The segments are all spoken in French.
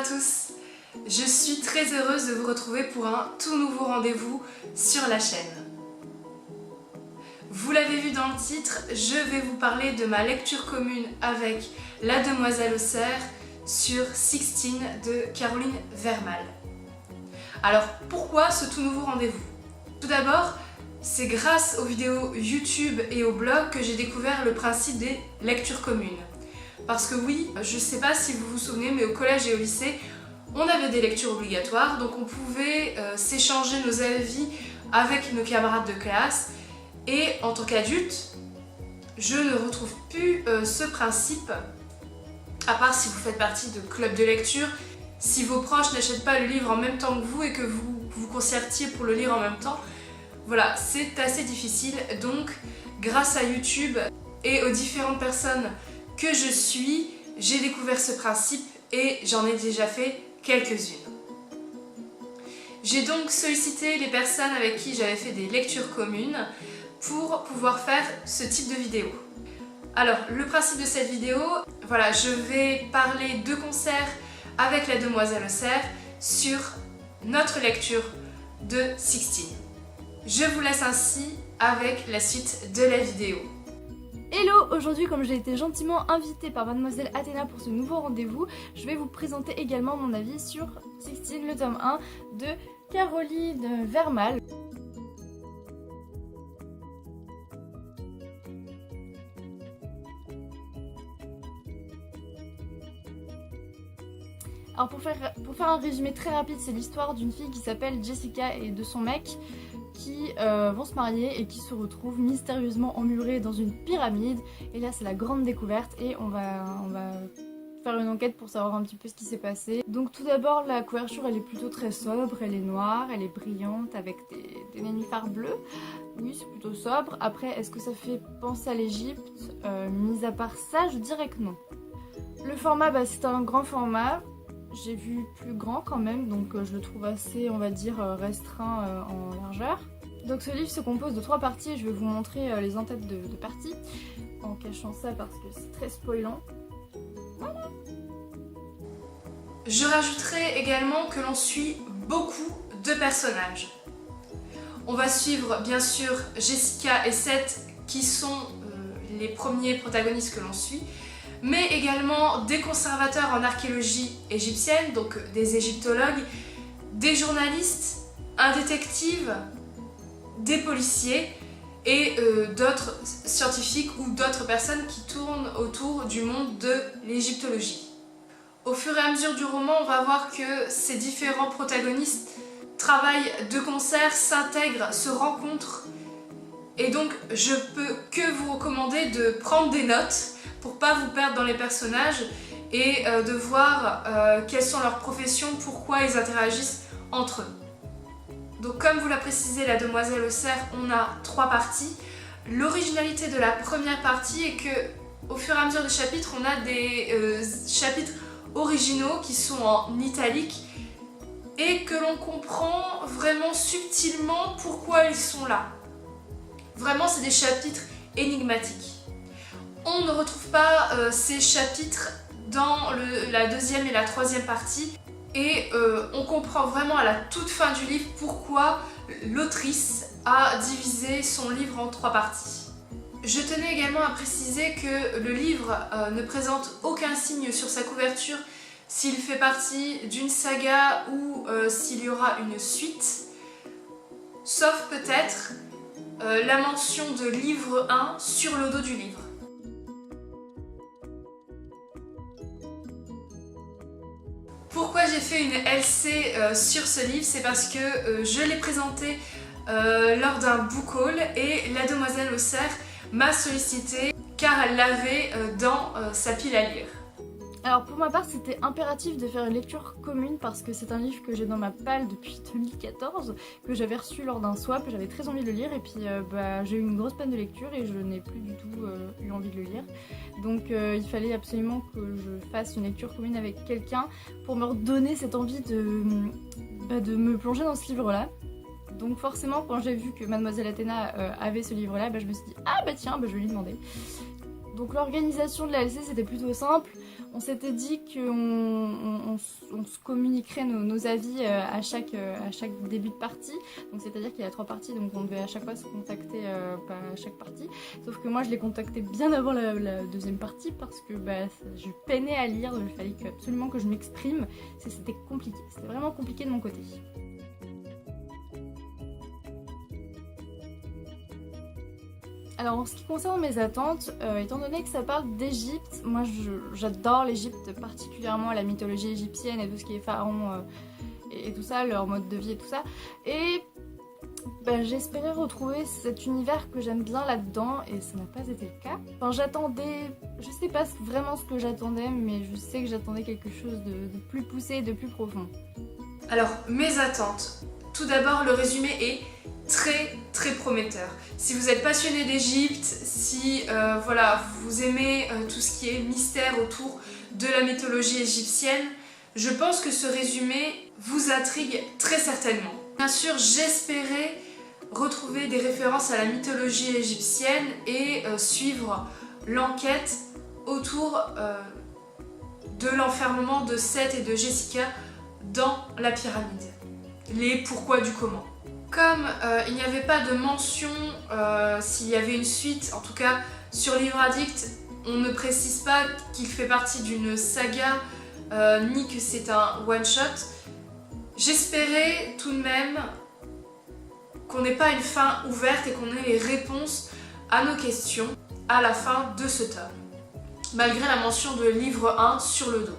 à tous, je suis très heureuse de vous retrouver pour un tout nouveau rendez-vous sur la chaîne. Vous l'avez vu dans le titre, je vais vous parler de ma lecture commune avec La Demoiselle aux Cerfs sur Sixtine de Caroline Vermal. Alors pourquoi ce tout nouveau rendez-vous? Tout d'abord, c'est grâce aux vidéos YouTube et au blog que j'ai découvert le principe des lectures communes. Parce que oui, je ne sais pas si vous vous souvenez, mais au collège et au lycée, on avait des lectures obligatoires, donc on pouvait s'échanger nos avis avec nos camarades de classe. Et en tant qu'adulte, je ne retrouve plus ce principe, à part si vous faites partie de clubs de lecture, si vos proches n'achètent pas le livre en même temps que vous et que vous vous concertiez pour le lire en même temps. Voilà, c'est assez difficile, donc grâce à YouTube et aux différentes personnes que je suis, j'ai découvert ce principe et j'en ai déjà fait quelques-unes. J'ai donc sollicité les personnes avec qui j'avais fait des lectures communes pour pouvoir faire ce type de vidéo. Alors, le principe de cette vidéo, voilà, je vais parler de concerts avec La Demoiselle aux Cerfs sur notre lecture de Sixtine. Je vous laisse ainsi avec la suite de la vidéo. Hello! Aujourd'hui, comme j'ai été gentiment invitée par Mademoiselle Athéna pour ce nouveau rendez-vous, je vais vous présenter également mon avis sur Sixtine, le tome 1 de Caroline Vermal. Alors pour faire un résumé très rapide, c'est l'histoire d'une fille qui s'appelle Jessica et de son mec qui vont se marier et qui se retrouvent mystérieusement emmurés dans une pyramide. Et là c'est la grande découverte et on va faire une enquête pour savoir un petit peu ce qui s'est passé. Donc tout d'abord, la couverture elle est plutôt très sobre, elle est noire, elle est brillante avec des nénuphars bleus. Oui, c'est plutôt sobre. Après, est-ce que ça fait penser à l'Égypte? Mis à part ça, je dirais que non. Le format, c'est un grand format. J'ai vu plus grand quand même, donc je le trouve assez, on va dire, restreint en largeur. Donc ce livre se compose de 3 parties et je vais vous montrer les en-têtes de parties en cachant ça parce que c'est très spoilant. Voilà. Je rajouterai également que l'on suit beaucoup de personnages. On va suivre bien sûr Jessica et Seth qui sont les premiers protagonistes que l'on suit, mais également des conservateurs en archéologie égyptienne, donc des égyptologues, des journalistes, un détective, des policiers et d'autres scientifiques ou d'autres personnes qui tournent autour du monde de l'égyptologie. Au fur et à mesure du roman, on va voir que ces différents protagonistes travaillent de concert, s'intègrent, se rencontrent, et donc je peux que vous recommander de prendre des notes pour pas vous perdre dans les personnages et de voir quelles sont leurs professions, pourquoi ils interagissent entre eux. Donc comme vous l'a précisé La Demoiselle aux Cerfs, on a 3 parties. L'originalité de la première partie est que au fur et à mesure des chapitres, on a des chapitres originaux qui sont en italique et que l'on comprend vraiment subtilement pourquoi ils sont là. Vraiment, c'est des chapitres énigmatiques. On ne retrouve pas ces chapitres dans la deuxième et la troisième partie et on comprend vraiment à la toute fin du livre pourquoi l'autrice a divisé son livre en 3 parties. Je tenais également à préciser que le livre ne présente aucun signe sur sa couverture s'il fait partie d'une saga ou s'il y aura une suite, sauf peut-être la mention de livre 1 sur le dos du livre. Pourquoi j'ai fait une LC sur ce livre? C'est parce que je l'ai présenté lors d'un book haul et La Demoiselle aux Cerfs m'a sollicité car elle l'avait dans sa pile à lire. Alors pour ma part, c'était impératif de faire une lecture commune parce que c'est un livre que j'ai dans ma palle depuis 2014, que j'avais reçu lors d'un swap, j'avais très envie de le lire et puis j'ai eu une grosse panne de lecture et je n'ai plus du tout eu envie de le lire. Donc il fallait absolument que je fasse une lecture commune avec quelqu'un pour me redonner cette envie de me plonger dans ce livre-là. Donc forcément, quand j'ai vu que Mademoiselle Athéna avait ce livre-là, je me suis dit « Ah tiens, je vais lui demander ». Donc l'organisation de la LC c'était plutôt simple. On s'était dit qu'on se communiquerait nos avis à chaque début de partie. Donc c'est-à-dire qu'il y a 3 parties, donc on devait à chaque fois se contacter à chaque partie. Sauf que moi je l'ai contacté bien avant la deuxième partie parce que je peinais à lire, donc il fallait absolument que je m'exprime. C'était compliqué, c'était vraiment compliqué de mon côté. Alors en ce qui concerne mes attentes, étant donné que ça parle d'Égypte, moi j'adore l'Égypte, particulièrement la mythologie égyptienne et tout ce qui est pharaon et tout ça, leur mode de vie et tout ça. Et j'espérais retrouver cet univers que j'aime bien là-dedans et ça n'a pas été le cas. Enfin j'attendais, je sais pas vraiment ce que j'attendais, mais je sais que j'attendais quelque chose de plus poussé et de plus profond. Alors mes attentes, tout d'abord le résumé est très prometteur. Si vous êtes passionné d'Égypte, si voilà, vous aimez tout ce qui est mystère autour de la mythologie égyptienne, je pense que ce résumé vous intrigue très certainement. Bien sûr, j'espérais retrouver des références à la mythologie égyptienne et suivre l'enquête autour de l'enfermement de Seth et de Jessica dans la pyramide. Les pourquoi du comment. Comme il n'y avait pas de mention s'il y avait une suite, en tout cas sur Livre Addict, on ne précise pas qu'il fait partie d'une saga ni que c'est un one-shot. J'espérais tout de même qu'on n'ait pas une fin ouverte et qu'on ait les réponses à nos questions à la fin de ce tome, malgré la mention de livre 1 sur le dos.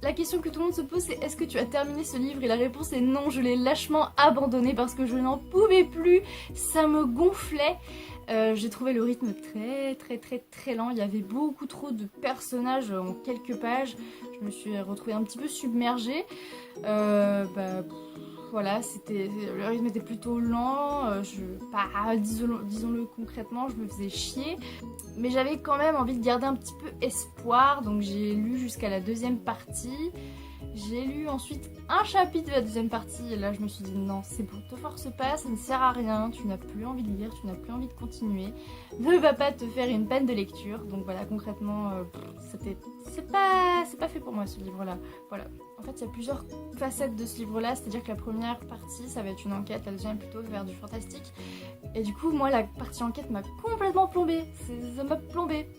La question que tout le monde se pose, c'est est-ce que tu as terminé ce livre? Et la réponse est non, je l'ai lâchement abandonné parce que je n'en pouvais plus, ça me gonflait. J'ai trouvé le rythme très lent, il y avait beaucoup trop de personnages en quelques pages, je me suis retrouvée un petit peu submergée. Voilà, le rythme était plutôt lent, disons-le concrètement, je me faisais chier. Mais j'avais quand même envie de garder un petit peu espoir, donc j'ai lu jusqu'à la deuxième partie. J'ai lu ensuite un chapitre de la deuxième partie et là je me suis dit non, c'est bon, te force pas, ça ne sert à rien, tu n'as plus envie de lire, tu n'as plus envie de continuer, ne va pas te faire une peine de lecture. Donc voilà, concrètement, c'est pas fait pour moi ce livre-là. Voilà. En fait, il y a plusieurs facettes de ce livre-là, c'est-à-dire que la première partie, ça va être une enquête, la deuxième plutôt vers du fantastique. Et du coup, moi, la partie enquête m'a complètement plombée, ça m'a plombée.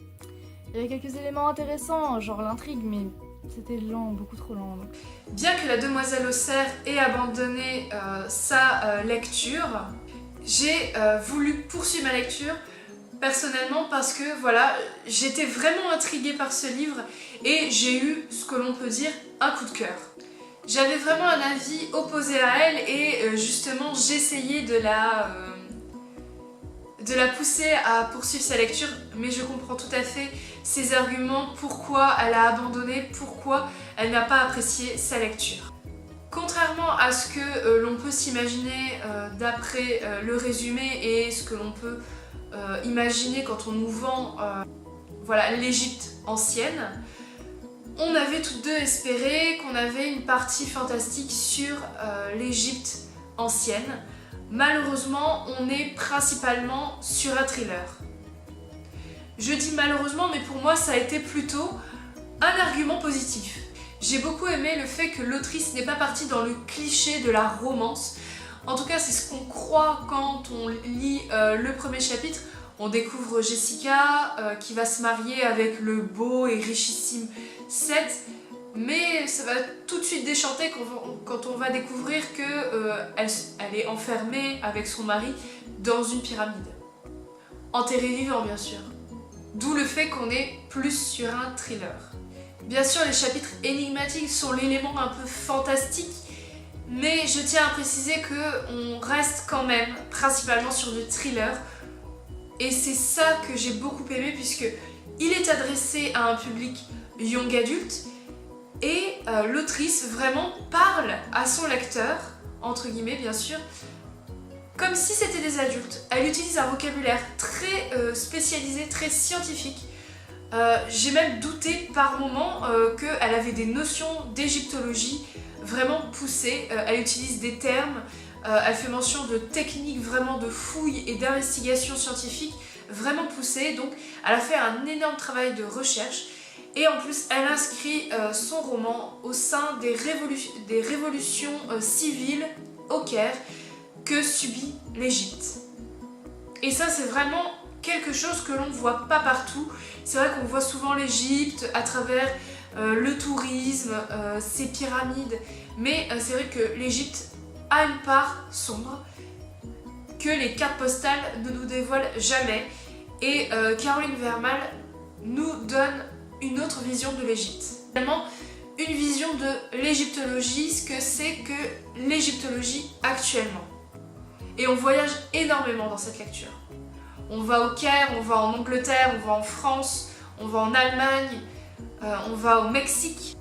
Il y avait quelques éléments intéressants, genre l'intrigue, mais c'était lent, beaucoup trop lent. Donc. Bien que la demoiselle au cerf ait abandonné sa lecture, j'ai voulu poursuivre ma lecture personnellement parce que voilà, j'étais vraiment intriguée par ce livre et j'ai eu ce que l'on peut dire un coup de cœur. J'avais vraiment un avis opposé à elle et justement j'essayais de la pousser à poursuivre sa lecture, mais je comprends tout à fait ses arguments, pourquoi elle a abandonné, pourquoi elle n'a pas apprécié sa lecture. Contrairement à ce que l'on peut s'imaginer d'après le résumé et ce que l'on peut imaginer quand on nous vend voilà, l'Égypte ancienne, on avait toutes deux espéré qu'on avait une partie fantastique sur l'Égypte ancienne. Malheureusement, on est principalement sur un thriller. Je dis malheureusement, mais pour moi, ça a été plutôt un argument positif. J'ai beaucoup aimé le fait que l'autrice n'est pas partie dans le cliché de la romance. En tout cas, c'est ce qu'on croit quand on lit le premier chapitre. On découvre Jessica qui va se marier avec le beau et richissime Seth. Mais ça va tout de suite déchanter quand on va découvrir qu'elle est enfermée avec son mari dans une pyramide. Enterrée vivant, bien sûr. D'où le fait qu'on est plus sur un thriller. Bien sûr, les chapitres énigmatiques sont l'élément un peu fantastique, mais je tiens à préciser qu'on reste quand même principalement sur du thriller. Et c'est ça que j'ai beaucoup aimé puisque il est adressé à un public young adulte. Et l'autrice vraiment parle à son lecteur, entre guillemets bien sûr, comme si c'était des adultes. Elle utilise un vocabulaire très spécialisé, très scientifique. J'ai même douté par moments qu'elle avait des notions d'égyptologie vraiment poussées. Elle utilise des termes, elle fait mention de techniques vraiment de fouilles et d'investigations scientifiques vraiment poussée, donc elle a fait un énorme travail de recherche et en plus elle inscrit son roman au sein des révolutions civiles au Caire que subit l'Égypte. Et ça c'est vraiment quelque chose que l'on ne voit pas partout. C'est vrai qu'on voit souvent l'Égypte à travers le tourisme, ses pyramides, mais c'est vrai que l'Égypte a une part sombre que les cartes postales ne nous dévoilent jamais. Et Caroline Vermal nous donne une autre vision de l'Égypte. Finalement, une vision de l'égyptologie, ce que c'est que l'égyptologie actuellement. Et on voyage énormément dans cette lecture. On va au Caire, on va en Angleterre, on va en France, on va en Allemagne, on va au Mexique.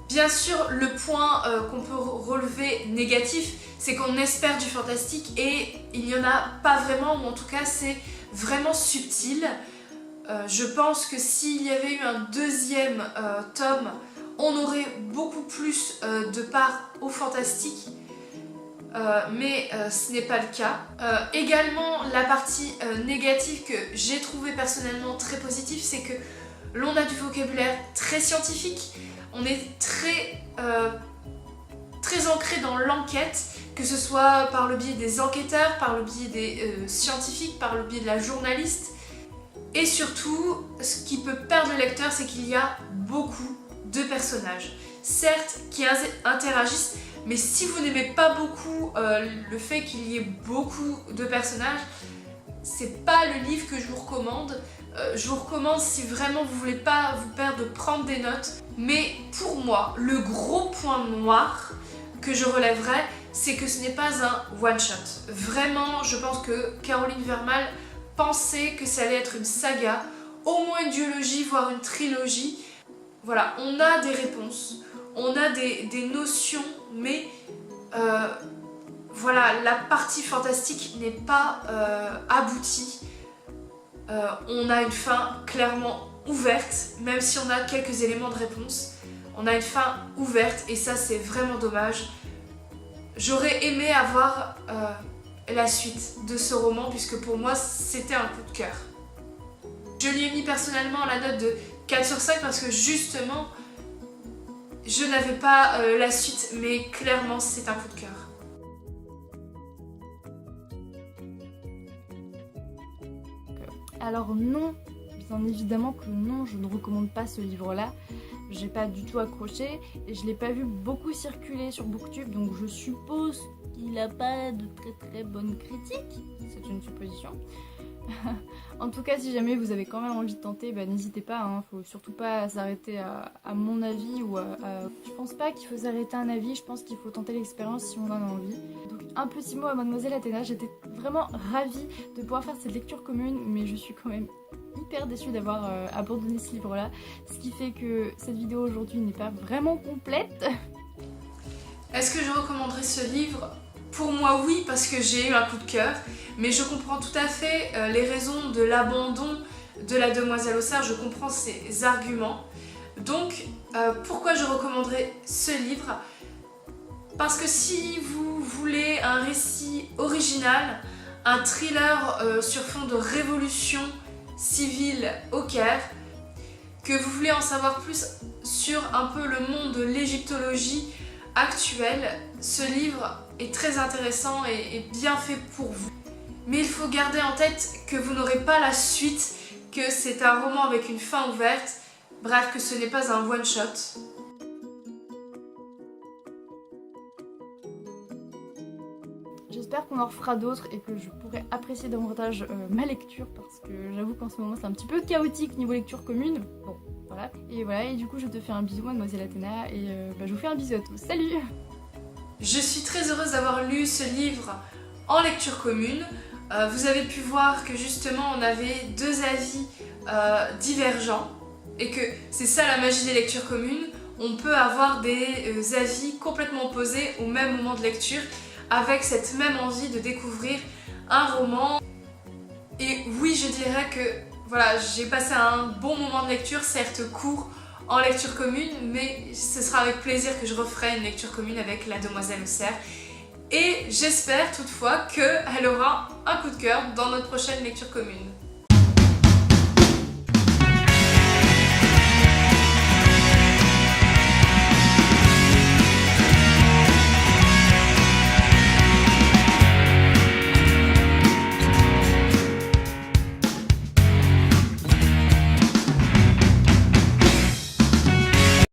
Bien sûr, le point qu'on peut relever négatif, c'est qu'on espère du fantastique et il n'y en a pas vraiment, ou en tout cas c'est vraiment subtil. Je pense que s'il y avait eu un deuxième tome, on aurait beaucoup plus de part au fantastique. Mais ce n'est pas le cas. Également, la partie négative que j'ai trouvée personnellement très positive, c'est que l'on a du vocabulaire très scientifique, on est très ancré dans l'enquête, que ce soit par le biais des enquêteurs, par le biais des scientifiques, par le biais de la journaliste. Et surtout, ce qui peut perdre le lecteur, c'est qu'il y a beaucoup de personnages. Certes, qui interagissent, mais si vous n'aimez pas beaucoup le fait qu'il y ait beaucoup de personnages, c'est pas le livre que je vous recommande. Je vous recommande si vraiment vous voulez pas vous perdre de prendre des notes. Mais pour moi, le gros point noir que je relèverais, c'est que ce n'est pas un one-shot. Vraiment, je pense que Caroline Vermal pensait que ça allait être une saga, au moins une duologie, voire une trilogie. Voilà, on a des réponses, on a des notions, mais voilà, la partie fantastique n'est pas aboutie. On a une fin clairement ouverte, même si on a quelques éléments de réponse. On a une fin ouverte et ça c'est vraiment dommage. J'aurais aimé avoir la suite de ce roman puisque pour moi c'était un coup de cœur. Je lui ai mis personnellement la note de 4 sur 5 parce que justement je n'avais pas la suite, mais clairement c'est un coup de cœur. Alors non, bien évidemment que non, je ne recommande pas ce livre-là. J'ai pas du tout accroché et je l'ai pas vu beaucoup circuler sur Booktube, donc je suppose qu'il n'a pas de très bonnes critiques. C'est une supposition. En tout cas, si jamais vous avez quand même envie de tenter, bah, n'hésitez pas, hein. Faut surtout pas s'arrêter à mon avis ou Je pense pas qu'il faut s'arrêter à un avis, je pense qu'il faut tenter l'expérience si on en a envie. Donc un petit mot à Mademoiselle Athéna, j'étais vraiment ravie de pouvoir faire cette lecture commune, mais je suis quand même hyper déçue d'avoir abandonné ce livre-là, ce qui fait que cette vidéo aujourd'hui n'est pas vraiment complète. Est-ce que je recommanderais ce livre ? Pour moi oui, parce que j'ai eu un coup de cœur, mais je comprends tout à fait les raisons de l'abandon de la Demoiselle au cerf, je comprends ses arguments. Donc pourquoi je recommanderais ce livre ? Parce que si vous voulez un récit original, un thriller sur fond de révolution civile au Caire, que vous voulez en savoir plus sur un peu le monde de l'égyptologie actuelle, ce livre est très intéressant et bien fait pour vous. Mais il faut garder en tête que vous n'aurez pas la suite, que c'est un roman avec une fin ouverte, bref, que ce n'est pas un one-shot. J'espère qu'on en refera d'autres et que je pourrai apprécier davantage ma lecture parce que j'avoue qu'en ce moment c'est un petit peu chaotique niveau lecture commune. Bon, voilà. Et du coup je te fais un bisou Mademoiselle Athéna et je vous fais un bisou à tous. Salut! Je suis très heureuse d'avoir lu ce livre en lecture commune. Vous avez pu voir que justement on avait deux avis divergents et que c'est ça la magie des lectures communes. On peut avoir des avis complètement opposés au même moment de lecture avec cette même envie de découvrir un roman. Et oui, je dirais que voilà, j'ai passé un bon moment de lecture, certes court en lecture commune, mais ce sera avec plaisir que je referai une lecture commune avec la Demoiselle au cerf. Et j'espère toutefois qu'elle aura un coup de cœur dans notre prochaine lecture commune.